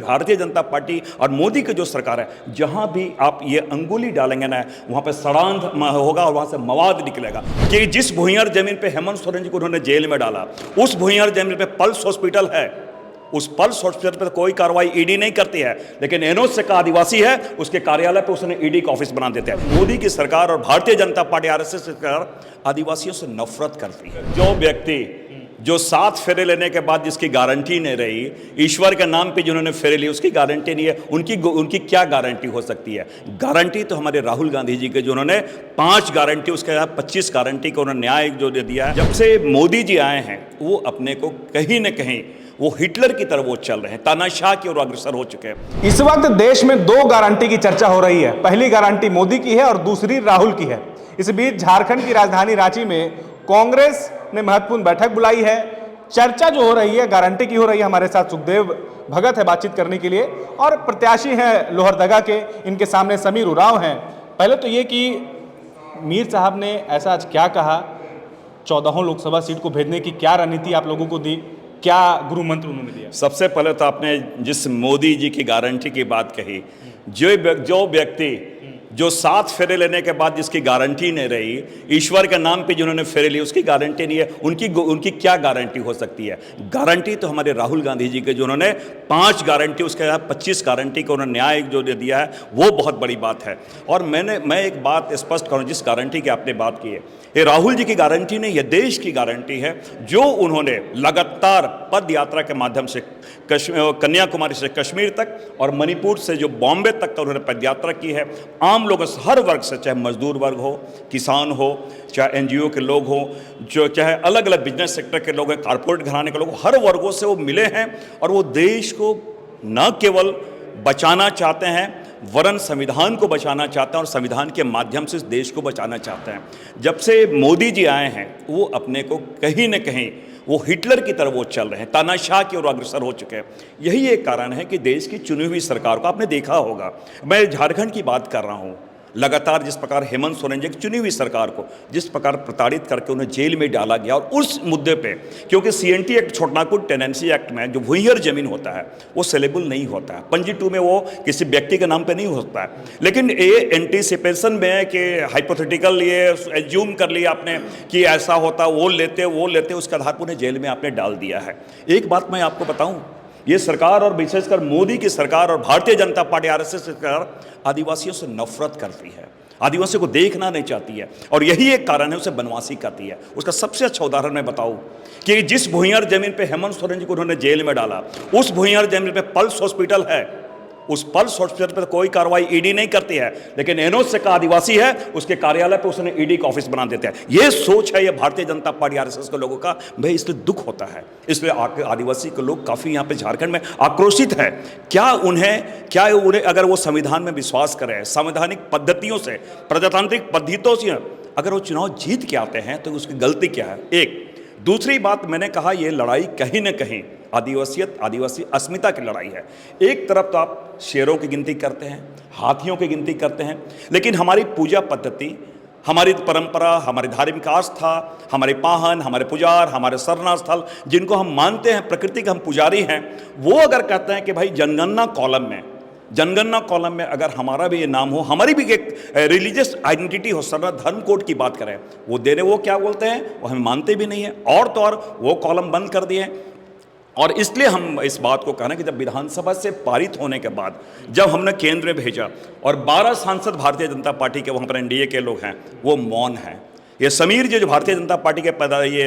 Bharatiya Janata party और मोदी की जो सरकार है, जहां भी आप ये अंगुली डालेंगे ना, वहां पे सड़ांध होगा और वहां से मवाद निकलेगा। कि जिस भूंइयर जमीन पे हेमंत सोरेन जी को उन्होंने जेल में डाला, उस भूंइयर जमीन पे पल्स हॉस्पिटल है, उस पल्स हॉस्पिटल पर कोई कार्रवाई ईडी नहीं करती है, लेकिन एनोस से का आदिवासी है, उसके कार्यालय पे उसने ईडी का ऑफिस बना देते हैं। मोदी की सरकार और भारतीय जनता पार्टी आरएसएस सरकार आदिवासियों से नफरत करती है। जो व्यक्ति जो 7 फेरे लेने के बाद जिसकी गारंटी नहीं रही, ईश्वर के नाम पे जिन्होंने फेरे ली उसकी गारंटी नहीं है, उनकी क्या गारंटी हो सकती है? गारंटी तो हमारे राहुल गांधी जी के, जो उन्होंने 5 गारंटी, उसके बाद 25 गारंटी को उन्होंने न्याय जो दे दिया है। जब से मोदी जी आए हैं, वो अपने को कहीं न कहीं वो हिटलर की तरफ वो चल रहे हैं, तानाशाह की ओर अग्रसर हो चुके हैं। इस वक्त देश में 2 गारंटी की चर्चा हो रही है। पहली गारंटी मोदी की है और दूसरी राहुल की है। इस बीच झारखंड की राजधानी रांची में कांग्रेस ने महत्वपूर्ण बैठक बुलाई है। चर्चा जो हो रही है गारंटी की हो रही है। हमारे साथ सुखदेव भगत है बातचीत करने के लिए, और प्रत्याशी हैं लोहरदगा के, इनके सामने समीर उरांव हैं। पहले तो ये कि मीर साहब ने ऐसा आज क्या कहा, 14 लोकसभा सीट को भेजने की क्या रणनीति आप लोगों को दी, क्या गुरु मंत्र उन्होंने दिया? सबसे पहले तो आपने जिस मोदी जी की गारंटी की बात कही, जो व्यक्ति जो 7 फेरे लेने के बाद जिसकी गारंटी नहीं रही, ईश्वर के नाम पे जिन्होंने फेरे ली उसकी गारंटी नहीं है, उनकी क्या गारंटी हो सकती है? गारंटी तो हमारे राहुल गांधी जी के, जो उन्होंने 5 गारंटी, उसके बाद 25 गारंटी को उन्होंने न्याय जो दे दिया है, वो बहुत बड़ी बात है। और मैं एक बात स्पष्ट करूं, जिस गारंटी की आपने बात की है, ये राहुल जी की गारंटी नहीं, ये देश की गारंटी है। जो उन्होंने लगातार पद यात्रा के माध्यम से कन्याकुमारी से कश्मीर तक और मणिपुर से जो बॉम्बे तक का उन्होंने पद यात्रा की है, आम लोगों से, हर वर्ग से, चाहे मजदूर वर्ग हो, किसान हो, चाहे एनजीओ के लोग हो, जो चाहे अलग अलग बिजनेस सेक्टर के लोग हैं, कारपोरेट घराने के लोग, हर वर्गों से वो मिले हैं। और वो देश को न केवल बचाना चाहते हैं, वरन संविधान को बचाना चाहते हैं, और संविधान के माध्यम से इस देश को बचाना चाहते हैं। जब से मोदी जी आए हैं, वो अपने को कहीं न कहीं वो हिटलर की तरफ वो चल रहे हैं, तानाशाह की ओर अग्रसर हो चुके हैं। यही एक कारण है कि देश की चुनी हुई सरकार को, आपने देखा होगा, मैं झारखंड की बात कर रहा हूँ, लगातार जिस प्रकार हेमंत सोरेन जी की चुनी हुई सरकार को जिस प्रकार प्रताड़ित करके उन्हें जेल में डाला गया, और उस मुद्दे पे, क्योंकि CNT act, Chotanagpur tenancy act में जो भूंइयर जमीन होता है वो सेलेबल नहीं होता है, पंजी 2 में वो किसी व्यक्ति के नाम पे नहीं होता है। लेकिन ये एंटीसिपेशन में है कि हाइपोथेटिकल ये एज्यूम कर लिया आपने कि ऐसा होता, वो लेते उसके आधार पर उन्हें जेल में आपने डाल दिया है। एक बात मैं आपको बताऊँ, ये सरकार और विशेषकर मोदी की सरकार और भारतीय जनता पार्टी आरएसएस सरकार आदिवासियों से नफरत करती है, आदिवासियों को देखना नहीं चाहती है, और यही एक कारण है उसे बनवासी करती है। उसका सबसे अच्छा उदाहरण मैं बताऊं कि जिस भूंइयर जमीन पे हेमंत सोरेन जी को उन्होंने जेल में डाला, उस भूंइयर जमीन पे पल्स हॉस्पिटल है, उस पल्स हॉस्पिटल पर कोई कार्रवाई ईडी नहीं करती है, लेकिन एनोस से का आदिवासी है, उसके कार्यालय पे उसने ईडी का ऑफिस बना देते हैं। ये सोच है ये भारतीय जनता पार्टी आरएसएस के लोगों का। भाई इसलिए दुख होता है, इसलिए आदिवासी के लोग काफी यहाँ पे झारखंड में आक्रोशित है। क्या उन्हें अगर वो संविधान में विश्वास करें, संवैधानिक पद्धतियों से, प्रजातांत्रिक पद्धतियों से अगर वो चुनाव जीत के आते हैं, तो उसकी गलती क्या है? एक दूसरी बात, मैंने कहा ये लड़ाई कहीं न कहीं आदिवासी अस्मिता की लड़ाई है। एक तरफ तो आप शेरों की गिनती करते हैं, हाथियों की गिनती करते हैं, लेकिन हमारी पूजा पद्धति, हमारी परंपरा, हमारी धार्मिक आस्था, हमारे पाहन, हमारे पुजार, हमारे सरना स्थल, जिनको हम मानते हैं, प्रकृति के हम पुजारी हैं, वो अगर कहते हैं कि भाई जनगणना कॉलम में अगर हमारा भी ये नाम हो, हमारी भी एक रिलीजियस आइडेंटिटी हो, सरना धर्म कोड की बात करें, वो क्या बोलते हैं, वो हमें मानते भी नहीं है, और तो और वो कॉलम बंद कर दिए हैं। और इसलिए हम इस बात को कहना कि जब विधानसभा से पारित होने के बाद जब हमने केंद्र में भेजा और 12 सांसद भारतीय जनता पार्टी के, वहाँ पर एनडीए के लोग हैं, वो मौन हैं। ये समीर जी जो भारतीय जनता पार्टी के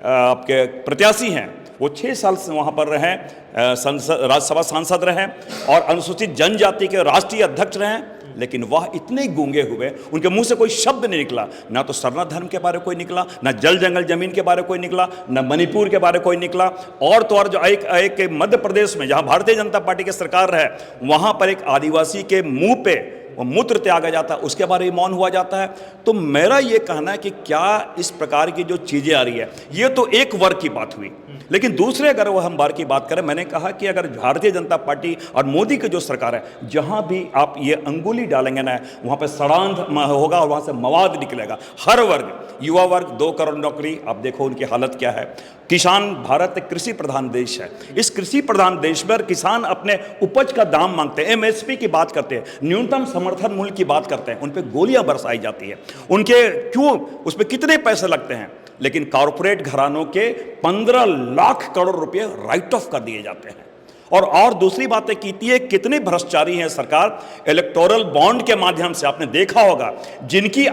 आपके प्रत्याशी हैं, वो 6 साल से वहाँ पर रहे, राज्यसभा सांसद रहे और अनुसूचित जनजाति के राष्ट्रीय अध्यक्ष रहे, लेकिन वह इतने गूंगे हुए, उनके मुंह से कोई शब्द नहीं निकला, ना तो सरना धर्म के बारे में कोई निकला, ना जल जंगल जमीन के बारे में कोई निकला, ना मणिपुर के बारे में कोई निकला। और तो और जो एक मध्य प्रदेश में जहां भारतीय जनता पार्टी की सरकार है, वहां पर एक आदिवासी के मुंह पे वो मूत्र त्यागा जाता है, उसके बारे में मौन हुआ जाता है। तो मेरा ये कहना है कि क्या इस प्रकार की जो चीज़ें आ रही है, ये तो एक वर्ग की बात हुई, लेकिन दूसरे अगर वो हम बार की बात करें, मैंने कहा कि अगर भारतीय जनता पार्टी और मोदी की जो सरकार है, जहां भी आप ये अंगुली डालेंगे ना, वहाँ पे सड़ांध होगा और वहाँ से मवाद निकलेगा। हर वर्ग, युवा वर्ग, 2 करोड़ नौकरी, आप देखो उनकी हालत क्या है। किसान, भारत एक कृषि प्रधान देश है। इस कृषि प्रधान देश में किसान अपने उपज का दाम मांगते हैं, MSP की बात करते हैं, न्यूनतम समर्थन मूल्य की बात करते हैं, उन पर गोलियां बरसाई जाती है। उनके क्यों, उस पर कितने पैसे लगते हैं, लेकिन कॉरपोरेट घरानों के 15 लाख करोड़ रुपए राइट ऑफ कर दिए जाते हैं। और दूसरी बातें कीती है, कितने भ्रष्टाचारी हैं सरकार, इलेक्टोरल बॉन्ड के माध्यम से आपने देखा होगा, जिनकी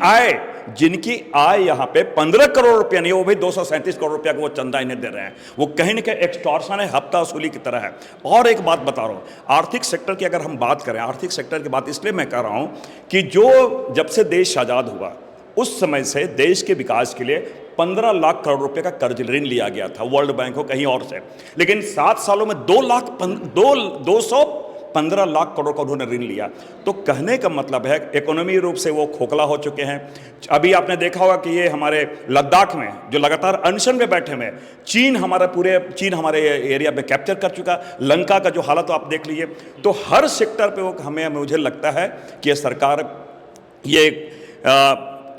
आय यहाँ पे 15 करोड़ रुपया नहीं, वो भी 237 करोड़ रुपया को वो चंदा इन्हें दे रहे हैं। वो कहीं ना कहीं एक्सटॉर्शन है, हफ्ता वसूली की तरह है। और एक बात बता रहा हूँ, आर्थिक सेक्टर की अगर हम बात करें, आर्थिक सेक्टर की बात इसलिए मैं कर रहा हूँ कि जब से देश आज़ाद हुआ उस समय से देश के विकास के लिए 15 लाख करोड़ रुपए का कर्ज ऋण लिया गया था, वर्ल्ड बैंक हो कहीं और से, लेकिन 7 सालों में 215 लाख करोड़ का उन्होंने ऋण लिया। तो कहने का मतलब है इकोनॉमी रूप से वो खोखला हो चुके हैं। अभी आपने देखा होगा कि ये हमारे लद्दाख में जो लगातार अनशन में बैठे हुए, चीन हमारे एरिया में कैप्चर कर चुका, लंका का जो हालत आप देख लीजिए। तो हर सेक्टर पे वो मुझे लगता है कि ये सरकार ये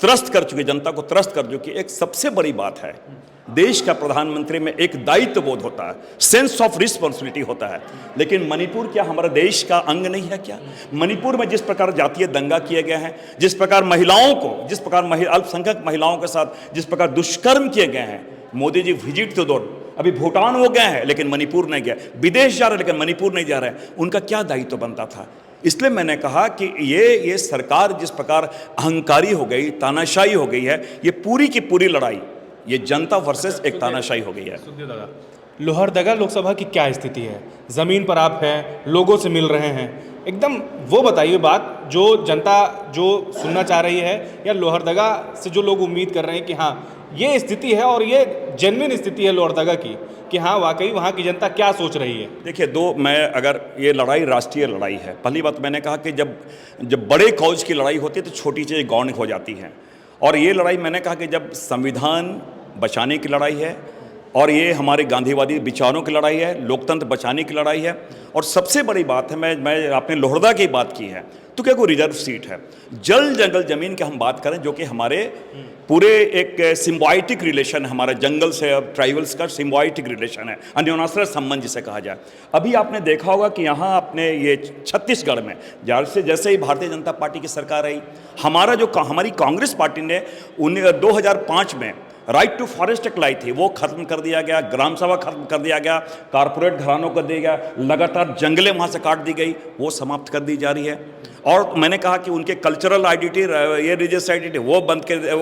त्रस्त कर चुकी, जनता को त्रस्त कर चुकी। एक सबसे बड़ी बात है, देश का प्रधानमंत्री में एक दायित्व बोध होता है, सेंस ऑफ रिस्पॉन्सिबिलिटी होता है। लेकिन मणिपुर क्या हमारे देश का अंग नहीं है क्या? मणिपुर में जिस प्रकार जातीय दंगा किए गए हैं, जिस प्रकार अल्पसंख्यक महिलाओं के साथ जिस प्रकार दुष्कर्म किए गए हैं, मोदी जी विजिट तो दो, अभी भूटान वो गए हैं लेकिन मणिपुर नहीं गए, विदेश जा रहे लेकिन मणिपुर नहीं जा रहे, उनका क्या दायित्व बनता था? इसलिए मैंने कहा कि ये सरकार जिस प्रकार अहंकारी हो गई, तानाशाही हो गई है, ये पूरी की पूरी लड़ाई ये जनता वर्सेस एक तानाशाही हो गई है। लोहरदगा लोकसभा की क्या स्थिति है? ज़मीन पर आप हैं, लोगों से मिल रहे हैं, एकदम वो बताइए बात जो जनता जो सुनना चाह रही है, या लोहरदगा से जो लोग उम्मीद कर रहे हैं कि हाँ ये स्थिति है और ये जेन्युइन स्थिति है लोहरदगा की, कि हाँ वाकई वहाँ की जनता क्या सोच रही है। देखिए, अगर ये लड़ाई राष्ट्रीय लड़ाई है, पहली बात मैंने कहा कि जब बड़े कौज की लड़ाई होती है तो छोटी चीज़ें गौण हो जाती हैं। और ये लड़ाई मैंने कहा कि जब संविधान बचाने की लड़ाई है, और ये हमारे गांधीवादी विचारों की लड़ाई है, लोकतंत्र बचाने की लड़ाई है। और सबसे बड़ी बात है, मैं आपने लोहरदगा की बात की है, तो क्या कोई रिजर्व सीट है? जल जंगल जमीन की हम बात करें, जो कि हमारे पूरे एक सिम्बायोटिक रिलेशन है, हमारे जंगल से अब ट्राइबल्स का सिम्बायोटिक रिलेशन है, अन्योनाश्रय संबंध जिसे कहा जाए। अभी आपने देखा होगा कि यहाँ अपने ये छत्तीसगढ़ में जैसे ही भारतीय जनता पार्टी की सरकार आई, हमारी कांग्रेस पार्टी ने 2005 में राइट टू फॉरेस्ट एक्ट लाई थी, वो खत्म कर दिया गया, ग्राम सभा खत्म कर दिया गया, कारपोरेट घरानों को दिया गया, लगातार जंगलें वहाँ से काट दी गई, वो समाप्त कर दी जा रही है। और मैंने कहा कि उनके कल्चरल आइडेंटिटी, ये रिलीजियस आइडेंटिटी वो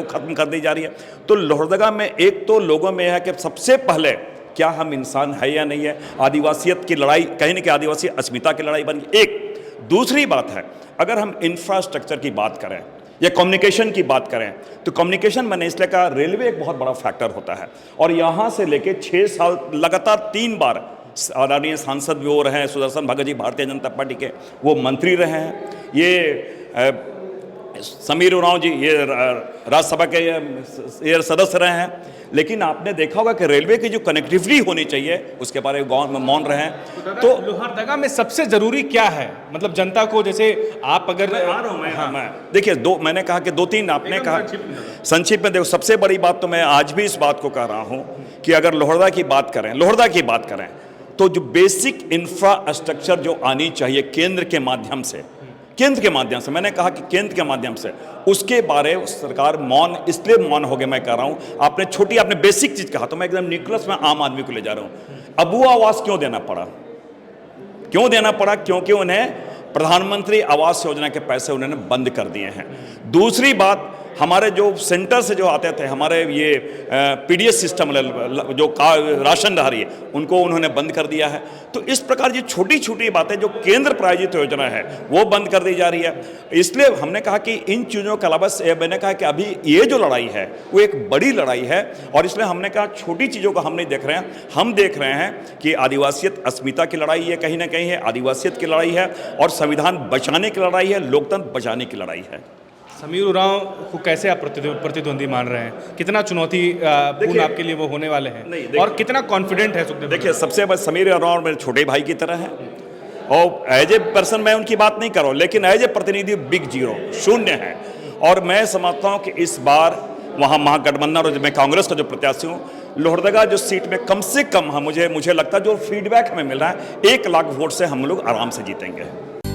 खत्म कर दी जा रही है। तो लोहरदगा में एक तो लोगों में है कि सबसे पहले क्या हम इंसान है या नहीं है, आदिवासियत की लड़ाई, कहीं ना कहीं आदिवासी अस्मिता की लड़ाई बन गई। एक दूसरी बात है, अगर हम इंफ्रास्ट्रक्चर की बात करें या कम्युनिकेशन की बात करें, तो कम्युनिकेशन मैंने इसलिए कहा, रेलवे एक बहुत बड़ा फैक्टर होता है। और यहाँ से लेके 6 साल लगातार 3 बार आदरणीय सांसद भी वो रहे हैं, सुदर्शन भगत जी भारतीय जनता पार्टी के, वो मंत्री रहे हैं, ये समीर उरांव जी ये राज्यसभा के ये सदस्य रहे हैं। लेकिन आपने देखा होगा कि रेलवे की जो कनेक्टिविटी होनी चाहिए उसके बारे में मौन रहे हैं। तो लोहरदगा में सबसे जरूरी क्या है, मतलब जनता को, जैसे आप अगर मैं देखिए, मैंने कहा कि 2-3 आपने कहा संक्षिप्त में। देखो, सबसे बड़ी बात तो मैं आज भी इस बात को कह रहा हूं कि अगर लोहरदगा की बात करें तो जो बेसिक इंफ्रास्ट्रक्चर जो आनी चाहिए केंद्र के माध्यम से, मैंने कहा कि केंद्र के माध्यम से, उसके बारे सरकार मौन, इसलिए मौन हो गया। मैं कह रहा हूं, आपने बेसिक चीज कहा, तो मैं एकदम न्यूक्लियस में आम आदमी को ले जा रहा हूं। अबुआ आवास क्यों देना पड़ा? क्योंकि उन्हें प्रधानमंत्री आवास योजना के पैसे उन्होंने बंद कर दिए हैं। दूसरी बात, हमारे जो सेंटर से जो आते थे, हमारे ये पीडीएस सिस्टम जो राशन रहा है, उनको उन्होंने बंद कर दिया है। तो इस प्रकार ये छोटी छोटी बातें जो केंद्र प्रायोजित योजना है वो बंद कर दी जा रही है। इसलिए हमने कहा कि इन चीज़ों के अलावा मैंने कहा कि अभी ये जो लड़ाई है वो एक बड़ी लड़ाई है, और इसलिए हमने कहा छोटी चीज़ों को हम नहीं देख रहे हैं, हम देख रहे हैं कि आदिवासियत अस्मिता की लड़ाई है, कहीं ना कहीं है आदिवासियत की लड़ाई है, और संविधान बचाने की लड़ाई है, लोकतंत्र बचाने की लड़ाई है। समीर उरांव को कैसे आप प्रतिद्वंदी मान रहे हैं? कितना चुनौतीपूर्ण आपके लिए वो होने वाले हैं, और कितना कॉन्फिडेंट है सुखदेव? देखिए, सबसे बड़ा समीर उरांव मेरे छोटे भाई की तरह है, और एज ए पर्सन मैं उनकी बात नहीं कर रहा हूँ, लेकिन एज ए प्रतिनिधि बिग जीरो, शून्य है। और मैं समझता हूँ कि इस बार वहाँ महागठबंधन और मैं कांग्रेस का जो प्रत्याशी हूँ, लोहरदगा जो सीट में कम से कम मुझे लगता है जो फीडबैक हमें मिल रहा है 1 लाख वोट से हम लोग आराम से जीतेंगे।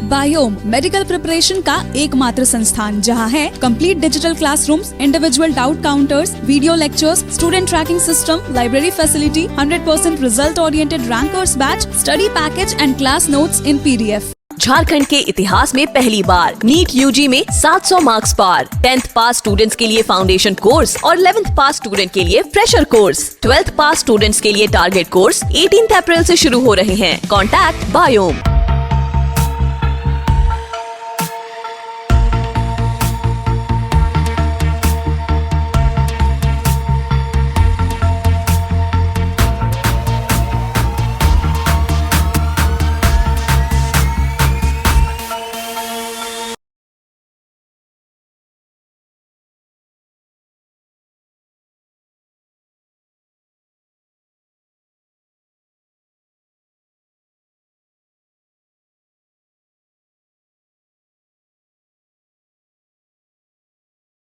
बायोम मेडिकल प्रिपरेशन का एकमात्र संस्थान जहां है complete digital classrooms, individual doubt counters, video lectures, student tracking system, library facility, 100% result oriented rankers batch, study package and class notes in PDF। Jharkhand के इतिहास में पहली बार नीट UG में 700 मार्क्स पार। 10th पास स्टूडेंट्स के लिए फाउंडेशन कोर्स और 11th पास student के लिए फ्रेशर कोर्स। 12th पास स्टूडेंट्स के लिए टारगेट कोर्स 18 अप्रैल से शुरू हो रहे हैं। Contact biome.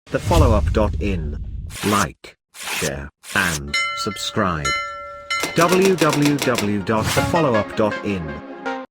thefollowup.in. Like, share, and subscribe. www.thefollowup.in